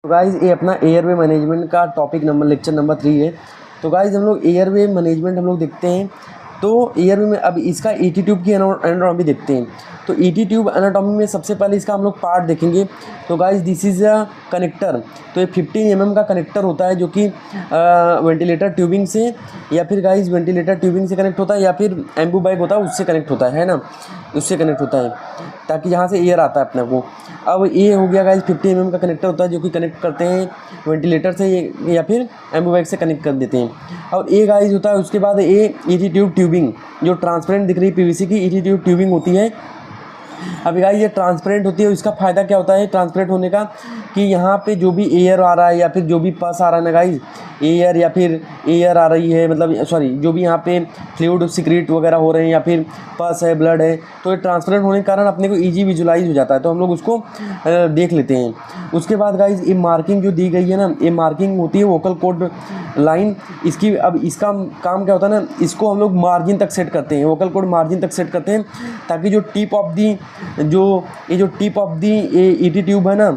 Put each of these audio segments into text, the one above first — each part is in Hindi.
तो गाइज़ ये अपना एयरवे मैनेजमेंट का टॉपिक नंबर लेक्चर नंबर 3 है। तो गाइज़ हम लोग एयरवे मैनेजमेंट हम लोग देखते हैं। तो एयरवे में अब इसका ईटी ट्यूब की एनाटॉमी देखते हैं। तो ईटी ट्यूब एनाटॉमी में सबसे पहले इसका हम लोग पार्ट देखेंगे। तो guys this is a connector. तो ये 15 mm का कनेक्टर होता है जो कि वेंटिलेटर ट्यूबिंग से या फिर गाइज़ वेंटिलेटर ट्यूबिंग से कनेक्ट होता है या फिर एम्बू बैग होता है उससे कनेक्ट होता है ना, उससे कनेक्ट होता है ताकि यहाँ से एयर आता है अपने को। अब ये हो गया गाइज 50 mm का कनेक्टर होता है जो कि कनेक्ट करते हैं वेंटिलेटर से या फिर एम्बू बैग से कनेक्ट कर देते हैं। और ये गाइज होता है उसके बाद ये ईटी ट्यूब ट्यूबिंग जो ट्रांसपेरेंट दिख रही पीवीसी की ईटी ट्यूब ट्यूबिंग होती है। अब गाइस ये ट्रांसपेरेंट होती है, इसका फ़ायदा क्या होता है ट्रांसपेरेंट होने का कि यहाँ पे जो भी एयर आ रहा है या फिर जो भी पस आ रहा है ना गाइस, एयर या फिर एयर आ रही है मतलब सॉरी जो भी यहाँ पे फ्लूइड सिक्रीट वगैरह हो रहे हैं या फिर पस है ब्लड है, तो ये ट्रांसपेरेंट होने के कारण अपने को ईजी विजुलाइज हो जाता है, तो हम लोग उसको देख लेते हैं। उसके बाद गाइस ये मार्किंग जो दी गई है ना, ये मार्किंग होती है वोकल कोड लाइन। इसकी अब इसका काम क्या होता है ना, इसको हम लोग मार्जिन तक सेट करते हैं, वोकल कोड मार्जिन तक सेट करते हैं ताकि जो टिप ऑफ दी जो tip of the ET tube है ना,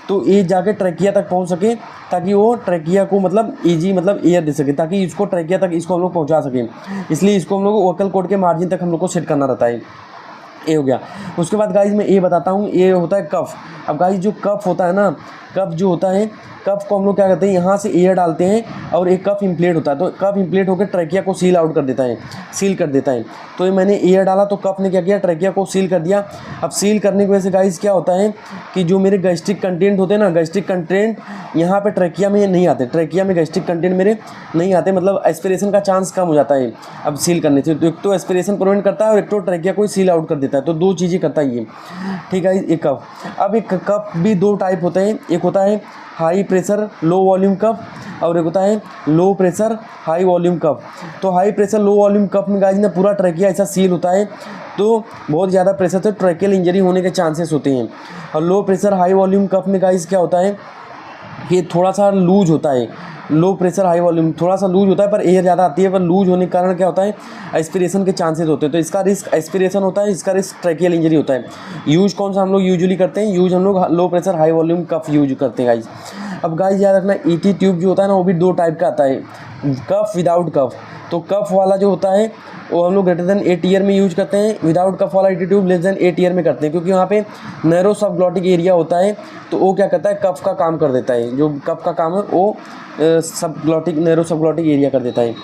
तो ये जाके ट्रैकिया तक पहुंच सके ताकि वो ट्रैकिया को मतलब इजी मतलब एयर दे सके ताकि इसको ट्रैकिया तक इसको हम लोग पहुंचा सकें। इसलिए इसको हम लोग वोकल कोड के मार्जिन तक हम लोग को सेट करना रहता है। ये हो गया। उसके बाद गाइज मैं ये बताता हूँ, ये होता है कफ। अब गाइज जो कफ होता है ना, कफ जो होता है, कफ को हम लोग क्या करते हैं यहाँ से एयर डालते हैं और एक कफ इम्प्लेट होता है, तो कफ इम्प्लेट होकर ट्रैकिया को सील आउट कर देता है, सील कर देता है। तो ये मैंने एयर डाला तो कफ ने क्या किया, ट्रैकिया को सील कर दिया। अब सील करने की वजह से गाइज क्या होता है कि जो मेरे गैस्ट्रिक कंटेंट होते हैं ना, गैस्ट्रिक कंटेंट यहाँ पे ट्रैकिया में नहीं आते, ट्रैकिया में गैस्ट्रिक कंटेंट मेरे नहीं आते, मतलब एस्पिरेशन का चांस कम हो जाता है अब सील करने से। तो एक तो एस्पिरेशन प्रिवेंट करता है और एक तो ट्रैकिया को सील आउट कर देता है, तो दो चीज़ें करता है ये। ठीक है, एक कफ। अब एक कफ भी दो टाइप होते हैं, एक होता है हाई प्रेशर लो वॉल्यूम कफ और एक होता है लो प्रेशर हाई वॉल्यूम कफ। तो हाई प्रेशर लो वॉल्यूम कफ में गाइस ना पूरा ट्रैकिया ऐसा सील होता है, तो बहुत ज़्यादा प्रेशर से ट्रैकियल इंजरी होने के चांसेस होते हैं। और लो प्रेशर हाई वॉल्यूम कफ में गाइस क्या होता है कि थोड़ा सा लूज होता है, लो प्रेशर हाई वॉल्यूम थोड़ा सा लूज होता है पर एयर ज़्यादा आती है, पर लूज होने के कारण क्या होता है एस्पिरेशन के चांसेस होते हैं, तो इसका रिस्क एस्पिरेशन होता है, इसका रिस्क ट्रैकियल इंजरी होता है। यूज कौन सा हम लोग यूजुअली करते हैं, यूज हम लोग लो प्रेशर हाई वॉल्यूम कफ यूज करते हैं गाइज। अब गाइज याद रखना ईटी ट्यूब जो होता है ना वो भी दो टाइप का आता है, कफ विदाउट कफ। तो कफ वाला जो होता है वो हम लोग ग्रेटर देन 8 ईयर में यूज करते हैं, विदाउट कफ वाला ET tube less than 8 year में करते हैं, क्योंकि वहाँ पे नैरो सबग्लॉटिक एरिया होता है, तो वो क्या करता है कफ का काम कर देता है, जो कफ का काम है वो सबग्लॉटिक नैरो सबग्लॉटिक एरिया कर देता है।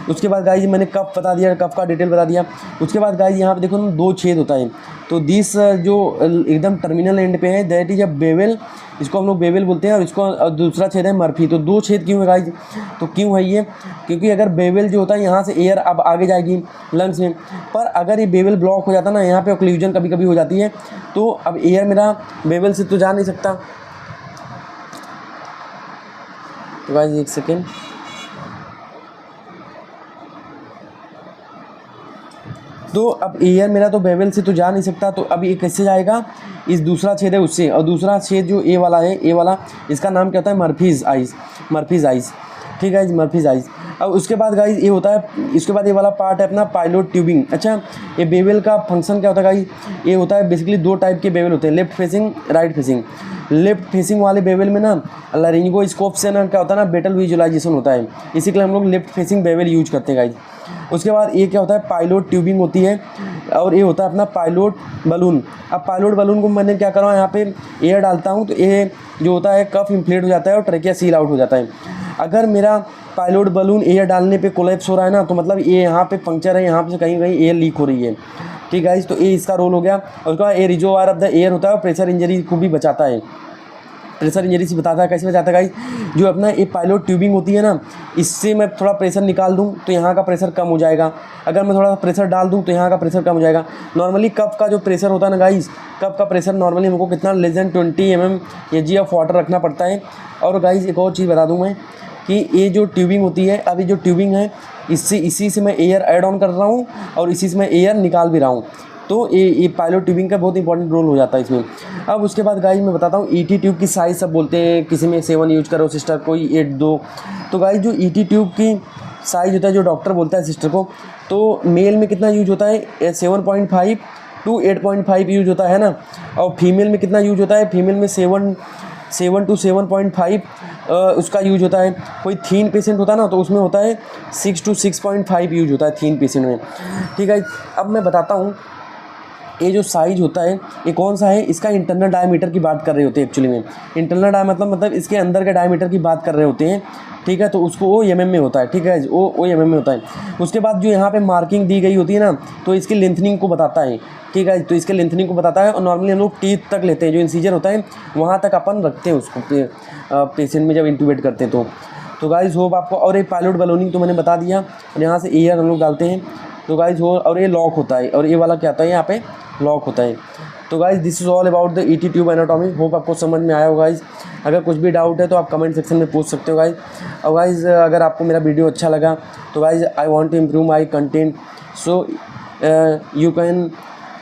उसके बाद गाइज मैंने कफ बता दिया, कफ का डिटेल बता दिया। उसके बाद गाइज यहाँ पे देखो ना दो छेद होता है, तो दिस जो एकदम टर्मिनल एंड पे है दैट इज अ बेवल, इसको हम लोग बेवल बोलते हैं, और इसको दूसरा छेद है मर्फी। तो दो छेद क्यों है गाइज, तो क्यों है ये, क्योंकि अगर बेवल जो होता है यहाँ से एयर अब आगे जाएगी लंग्स में, पर अगर ये बेवल ब्लॉक हो जाता ना, यहाँ पे ऑक्लूजन कभी कभी हो जाती है, तो अब एयर मेरा बेवल से तो जा नहीं सकता। तो गाइज एक सेकेंड, तो अब एयर मेरा तो बेवल से तो जा नहीं सकता, तो अब ये कैसे जाएगा, इस दूसरा छेद है उससे, और दूसरा छेद जो ए वाला है, ए वाला इसका नाम क्या होता है मर्फीज़ आइज़, मर्फीज़ आइज़। ठीक है, मर्फीज़ आइज़। अब उसके बाद गाइज ये होता है, इसके बाद ये वाला पार्ट है अपना पायलोट ट्यूबिंग। अच्छा, ये बेवल का फंक्शन क्या होता है गाइज, ये होता है बेसिकली दो टाइप के बेवल होते हैं, left facing right facing. Left facing वाले बेवल में ना लारिंगोस्कोप से ना क्या होता है ना बेटल विजुलाइजेशन होता है, इसी के लिए हम लोग लेफ्ट फेसिंग बेवल यूज करते हैं गाइज। उसके बाद ये क्या होता है पायलोट ट्यूबिंग होती है, और ये होता है अपना पायलोट बलून। अब पायलोट बलून को मैंने क्या करा, यहाँ पे एयर डालता हूँ तो ये जो होता है कफ इन्फ्लेट हो जाता है और ट्रैकिया सील आउट हो जाता है। अगर मेरा पायलोट बलून एयर डालने पे कोलैप्स हो रहा है ना, तो मतलब ये यहाँ पे पंक्चर है, यहाँ पे कहीं कहीं एयर लीक हो रही है। ठीक है, तो ये इसका रोल हो गया। और उसके बाद ये रिजर्वायर ऑफ द एयर होता है और प्रेशर इंजरी को भी बचाता है, प्रेशर इंजरी से बताता है। कैसे बचाता है गाइस, जो अपना ये पायलोट ट्यूबिंग होती है ना, इससे मैं थोड़ा प्रेशर निकाल दूं तो यहाँ का प्रेशर कम हो जाएगा, अगर मैं थोड़ा प्रेशर डाल दूं तो यहाँ का प्रेशर कम हो जाएगा। नॉर्मली कप का जो प्रेशर होता है ना गाइस, कप का प्रेशर नॉर्मली हमको कितना less than 20 mm Hg of water रखना पड़ता है। और गाइस एक और चीज़ बता दूँ मैं कि ये जो ट्यूबिंग होती है, अभी जो ट्यूबिंग है इसी से मैं एयर ऐड ऑन कर रहा हूँ और इसी से मैं एयर निकाल भी रहा हूँ, तो ये पायलोट ट्यूबिंग का बहुत इंपॉर्टेंट रोल हो जाता है इसमें। अब उसके बाद गाइज मैं बताता हूँ ईटी ट्यूब की साइज़ सब बोलते हैं, किसी में 7 यूज करो सिस्टर, कोई 8 दो। तो गाइज जो ईटी ट्यूब की साइज़ होता है, जो डॉक्टर बोलता है सिस्टर को, तो मेल में कितना यूज होता है 7.5 to 8.5 यूज होता है ना, और फीमेल में कितना यूज होता है, फीमेल में 7 7 to 7.5 उसका यूज होता है। कोई थीन पेशेंट होता है ना, तो उसमें होता है 6 to 6.5 यूज होता है थीन पेशेंट में। ठीक है, अब मैं बताता हूँ ये जो साइज होता है ये कौन सा है, इसका इंटरनल डायमीटर की बात कर रहे होते हैं एक्चुअली में। इंटरनल डायमीटर मतलब इसके अंदर के डायमीटर की बात कर रहे होते हैं। ठीक है, तो उसको वो एमएम में होता है। ठीक है, वो एमएम में होता है। उसके बाद जो यहाँ पे मार्किंग दी गई होती है ना, तो इसकी लेंथनिंग को बताता है। ठीक है, तो इसके लेंथनिंग को बताता है। और नॉर्मली हम लोग टीथ तक लेते हैं, जो इंसीजर होता है वहाँ तक अपन रखते हैं उसको पेशेंट में जब इंट्यूबेट करते हैं तो गाइज होप आपको। और एक पायलट बलूनिंग तो मैंने बता दिया, और यहाँ से एयर हम लोग डालते हैं तो गाइज हो। और ये लॉक होता है, और ये वाला क्या होता है, यहाँ पे लॉक होता है। तो guys this is all about the ET tube anatomy. Hope आपको समझ में आया होगा गाइज। अगर कुछ भी डाउट है तो आप कमेंट सेक्शन में पूछ सकते हो गाइज। और गाइज अगर आपको मेरा वीडियो अच्छा लगा तो guys I want to improve my content, so you can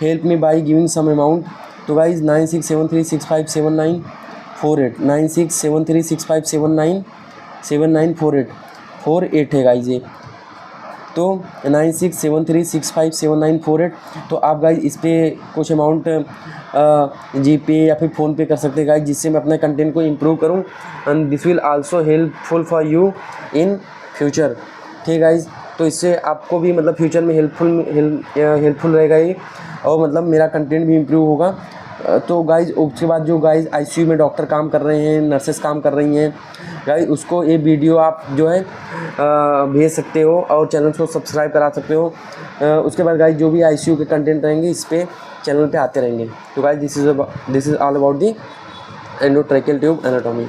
help me by giving some amount. तो गाइज 9673657948 9673657948 है गाइज ये। तो 9673657948। तो आप गाइज इस पर कुछ अमाउंट जीपे या फिर फ़ोन पे कर सकते हैं गाइज, जिससे मैं अपने कंटेंट को इम्प्रूव करूं। And this will also helpful for you in future. ठीक गाइज, तो इससे आपको भी मतलब फ्यूचर में हेल्पफुल रहेगा ये, और मतलब मेरा कंटेंट भी इम्प्रूव होगा। तो गाइज उसके बाद जो गाइज आईसीयू में डॉक्टर काम कर रहे हैं, नर्सेस काम कर रही हैं गाइज, उसको ये वीडियो आप जो है भेज सकते हो और चैनल को सब्सक्राइब करा सकते हो। उसके बाद गाइज जो भी आईसीयू के कंटेंट रहेंगे इस पे चैनल पे आते रहेंगे। तो guys this is all about the endotracheal tube anatomy.